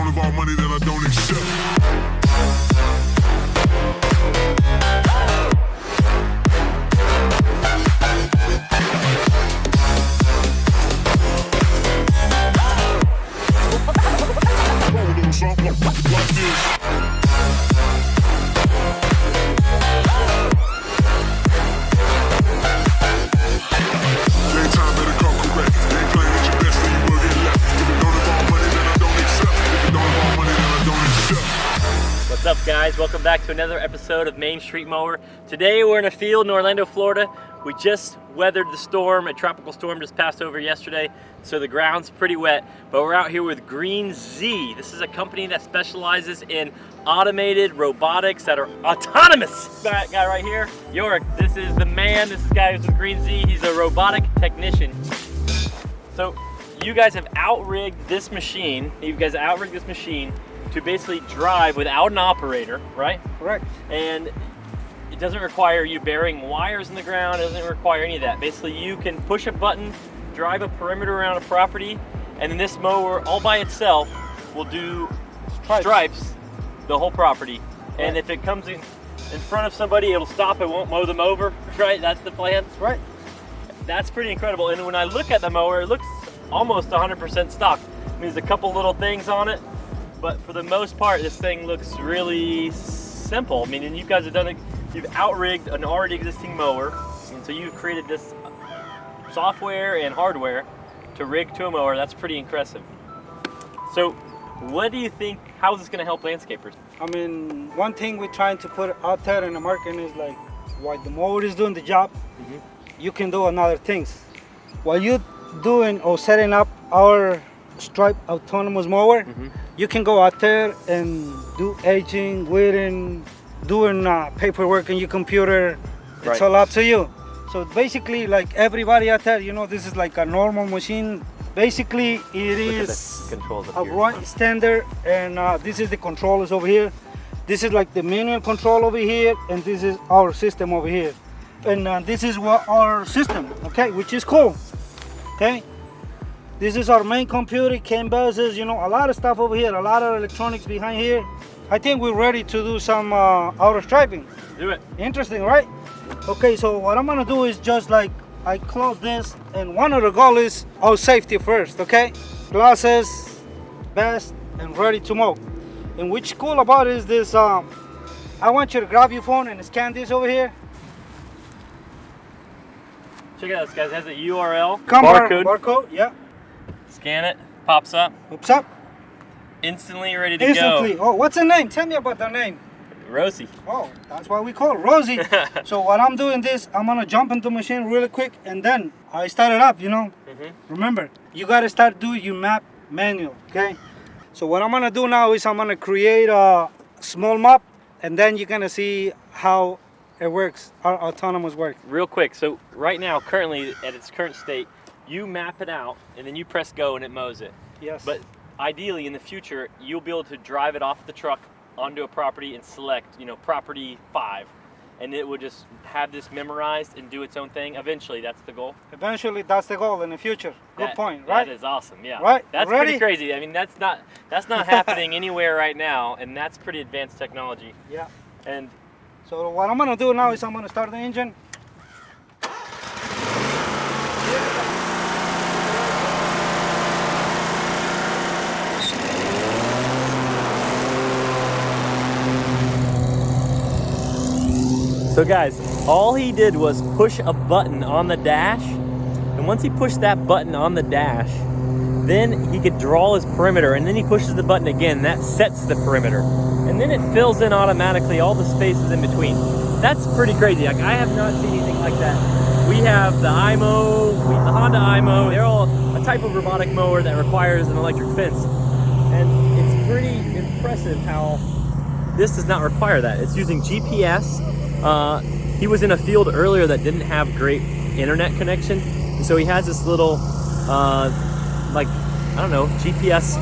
don't involve money, then I don't accept. What's up, guys? Welcome back to another episode of Main Street Mower. Today we're in a field in Orlando, Florida. We just weathered the storm. A tropical storm just passed over yesterday, so the ground's pretty wet. But we're out here with Greenzie. This is a company that specializes in automated robotics that are autonomous. That guy right here, Yorick, this is the man. This guy is with Greenzie. He's a robotic technician. So you guys have outrigged this machine. To basically drive without an operator, right? Correct. And it doesn't require you burying wires in the ground. It doesn't require any of that. Basically, you can push a button, drive a perimeter around a property, and then this mower all by itself will do stripes the whole property. Right. And if it comes in front of somebody, it'll stop. It won't mow them over, right? That's the plan. That's right. That's pretty incredible. And when I look at the mower, it looks almost 100% stock. I mean, there's a couple little things on it, but for the most part, this thing looks really simple. I mean, and you guys have done it, you've outrigged an already existing mower, and so you've created this software and hardware to rig to a mower. That's pretty impressive. So what do you think, how is this gonna help landscapers? I mean, one thing we're trying to put out there in the market is like, while the mower is doing the job, you can do another things. While you're doing or setting up our Stripe autonomous mower, you can go out there and do aging, weeding, doing paperwork on your computer. It's Right. all up to you. So basically, like everybody out there, you know, this is like a normal machine. Basically, it is Controls up a here. right standard, and this is the controllers over here. This is like the manual control over here, and this is our system over here. And this is what our system, okay, which is cool, okay? This is our main computer, CAN buses, you know, a lot of stuff over here, a lot of electronics behind here. I think we're ready to do some auto striping. Do it. Interesting, right? Okay, so what I'm gonna do is just like, I close this, and one of the goals is our safety first, okay? Glasses, vest, and ready to mow. And what's cool about it is this, I want you to grab your phone and scan this over here. Check it out, this guy has a URL, Barcode, yeah. Scan it, pops up, Oops up. instantly ready to Instantly. go. Oh, what's the name? Tell me about the name. Rosie. Oh, that's why we call it Rosie. So what I'm doing this, I'm gonna jump into the machine really quick, and then I start it up, you know. Remember, you gotta start doing your map manual, okay? So what I'm gonna do now is I'm gonna create a small map, and then you're gonna see how it works, our autonomous work. Real quick, so right now, currently, at its current state, you map it out, and then you press go and it mows it. Yes. But ideally, in the future, you'll be able to drive it off the truck onto a property and select, you know, property 5. And it will just have this memorized and do its own thing. Eventually, that's the goal. Eventually, that's the goal in the future. Good point, right? That is awesome, yeah. Right, That's ready? pretty crazy. I mean, that's not happening anywhere right now, and that's pretty advanced technology. Yeah. And So what I'm gonna do now is I'm gonna start the engine. so guys, all he did was push a button on the dash, and once he pushed that button on the dash, then he could draw his perimeter, and then he pushes the button again, and that sets the perimeter. And then it fills in automatically all the spaces in between. That's pretty crazy. Like, I have not seen anything like that. We have the IMO, the Honda IMO, they're all a type of robotic mower that requires an electric fence. And it's pretty impressive how this does not require that. It's using GPS. He was in a field earlier that didn't have great internet connection. And so he has this little, like, I don't know, GPS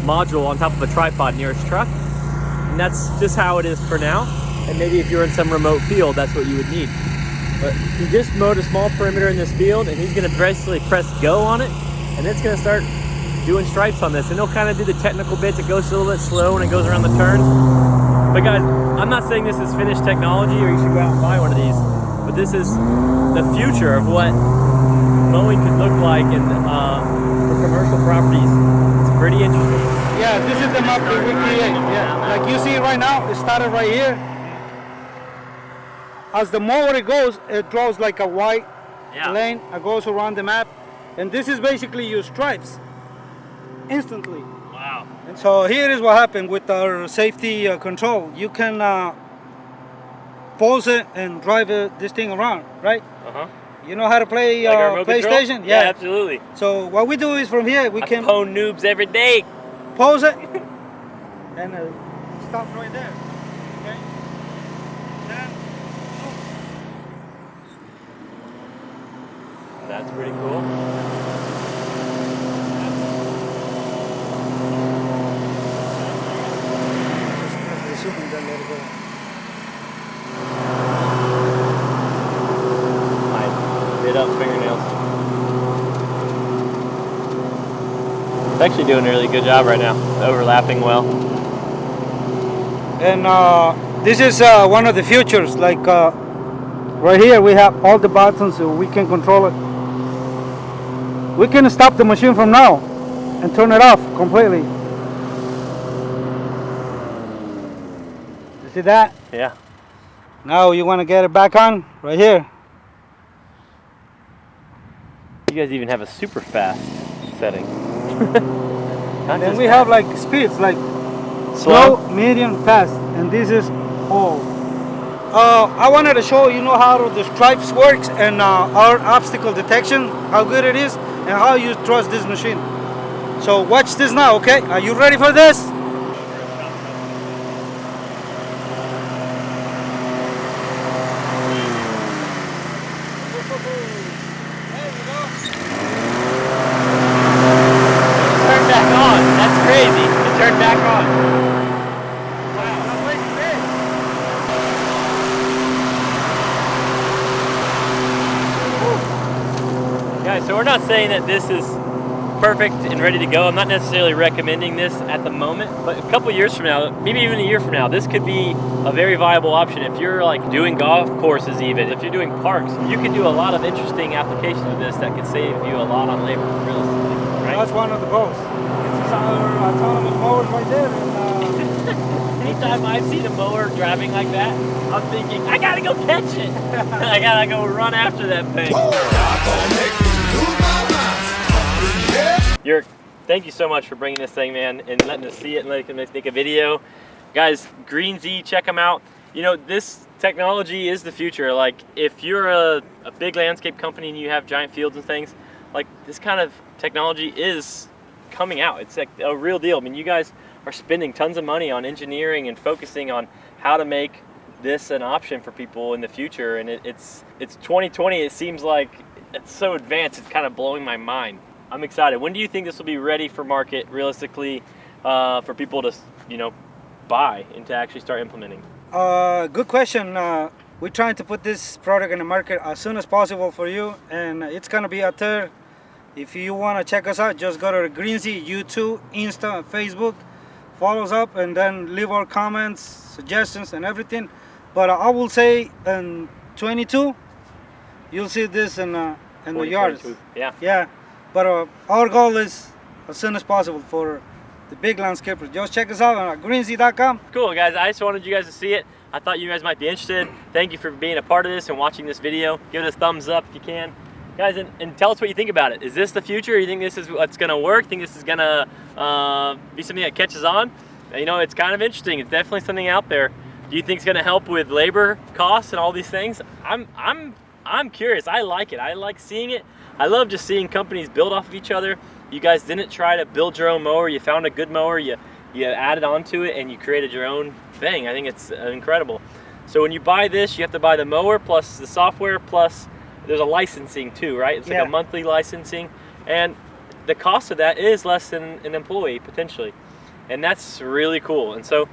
module on top of a tripod near his truck. And that's just how it is for now. And maybe if you're in some remote field, that's what you would need. But he just mowed a small perimeter in this field, and he's gonna basically press go on it, and it's gonna start doing stripes on this, and he'll kind of do the technical bits. It goes a little bit slow and it goes around the turns. But guys, I'm not saying this is finished technology or you should go out and buy one of these, but this is the future of what mowing could look like in, for commercial properties. It's pretty interesting. Yeah, this is the map that we create. Yeah, like you see right now, it started right here. As the mower goes, it draws like a white lane. It goes around the map, and this is basically your stripes instantly. Wow. And so here is what happened with our safety control. You can pause it and drive this thing around, right? You know how to play like PlayStation? Yeah, absolutely. So what we do is from here we can phone noobs every day. Pause it and stop right there. Okay. Then That's pretty cool. Then let it go. I bit up fingernails. It's actually doing a really good job right now. It's overlapping well. And this is one of the features. Like right here, we have all the buttons, so we can control it. We can stop the machine from now and turn it off completely. You see that? Yeah. Now you want to get it back on right here. You guys even have a super fast setting. And then we have like speeds like slow, medium, fast, and this is all. I wanted to show you know how the stripes works and our obstacle detection, how good it is, and how you trust this machine. So watch this now, okay? Are you ready for this? Turn back on. That's crazy. It turned back on. Guys, so we're not saying that this is perfect and ready to go. I'm not necessarily recommending this at the moment, but a couple years from now, maybe even a year from now, this could be a very viable option. If you're like doing golf courses even, if you're doing parks, you can do a lot of interesting applications of this that could save you a lot on labor, realistically, right? That's one of the goals. This is our autonomous mowers right there. And, anytime I've seen a mower driving like that, I'm thinking, I gotta go catch it. I gotta go run after that thing. Yurk, thank you so much for bringing this thing, man, and letting us see it and letting us make a video. Guys, Greenzie, check them out. You know, this technology is the future. Like, if you're a big landscape company and you have giant fields and things, like, this kind of technology is coming out. It's like a real deal. I mean, you guys are spending tons of money on engineering and focusing on how to make this an option for people in the future, and it's 2020. It seems like it's so advanced, it's kind of blowing my mind. I'm excited. When do you think this will be ready for market realistically, for people to, you know, buy and to actually start implementing? Good question. We're trying to put this product in the market as soon as possible for you, and it's gonna be out there. If you want to check us out, just go to Greenzie, YouTube, Insta, Facebook, follow us up, and then leave our comments, suggestions, and everything. But I will say in 22, you'll see this in the yards. Yeah. Yeah. But our goal is as soon as possible for the big landscapers. Just check us out on greenzie.com. Cool, guys. I just wanted you guys to see it. I thought you guys might be interested. Thank you for being a part of this and watching this video. Give it a thumbs up if you can. Guys, and tell us what you think about it. Is this the future? You think this is what's going to work? Think this is going to be something that catches on? You know, it's kind of interesting. It's definitely something out there. Do you think it's going to help with labor costs and all these things? I'm curious. I like it. I like seeing it. I love just seeing companies build off of each other. You guys didn't try to build your own mower. You found a good mower. You added onto it and you created your own thing. I think it's incredible. So when you buy this, you have to buy the mower plus the software plus there's a licensing too, right? It's like a monthly licensing, and the cost of that is less than an employee potentially, and that's really cool. And so,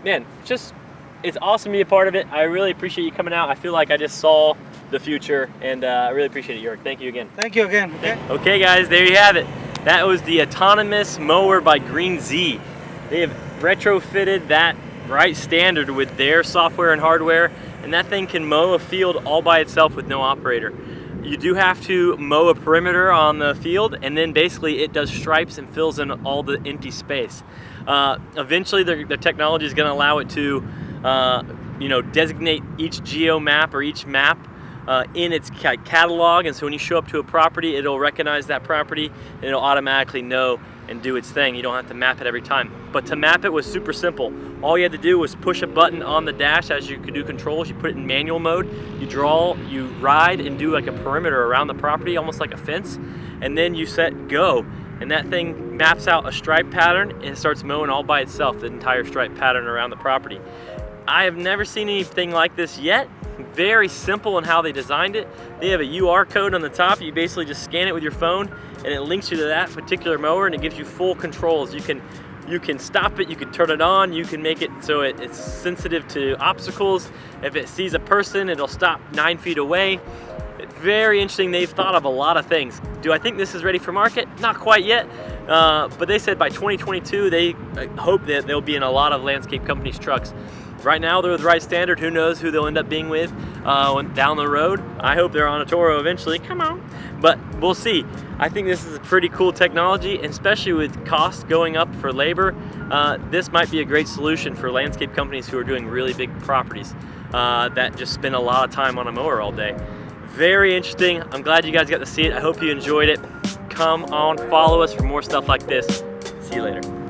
man, it's awesome to be a part of it. I really appreciate you coming out. I feel like I just saw the future, and I really appreciate it, York. Thank you again. Thank you again. Okay. Okay, guys, there you have it. That was the autonomous mower by Greenzie. They have retrofitted that right standard with their software and hardware, and that thing can mow a field all by itself with no operator. You do have to mow a perimeter on the field, and then basically it does stripes and fills in all the empty space. Eventually the technology is going to allow it to designate each geo map or each map in its catalog, and so when you show up to a property, it'll recognize that property and it'll automatically know and do its thing. You don't have to map it every time. But to map it was super simple. All you had to do was push a button on the dash as you could do controls. You put it in manual mode, you draw, you ride and do like a perimeter around the property, almost like a fence, and then you set go. And that thing maps out a stripe pattern and it starts mowing all by itself, the entire stripe pattern around the property. I have never seen anything like this yet. Very simple in how they designed it. They have a UR code on the top. You basically just scan it with your phone and it links you to that particular mower, and it gives you full controls. You can stop it, you can turn it on, you can make it so it's sensitive to obstacles. If it sees a person, it'll stop 9 feet away. It's very interesting. They've thought of a lot of things. Do I think this is ready for market? Not quite yet, but they said by 2022 they hope that they'll be in a lot of landscape companies' trucks. Right now they're the right standard. Who knows who they'll end up being with down the road. I hope they're on a Toro eventually, come on. But we'll see. I think this is a pretty cool technology, and especially with costs going up for labor, this might be a great solution for landscape companies who are doing really big properties that just spend a lot of time on a mower all day. Very interesting. I'm glad you guys got to see it. I hope you enjoyed it. Come on, follow us for more stuff like this. See you later.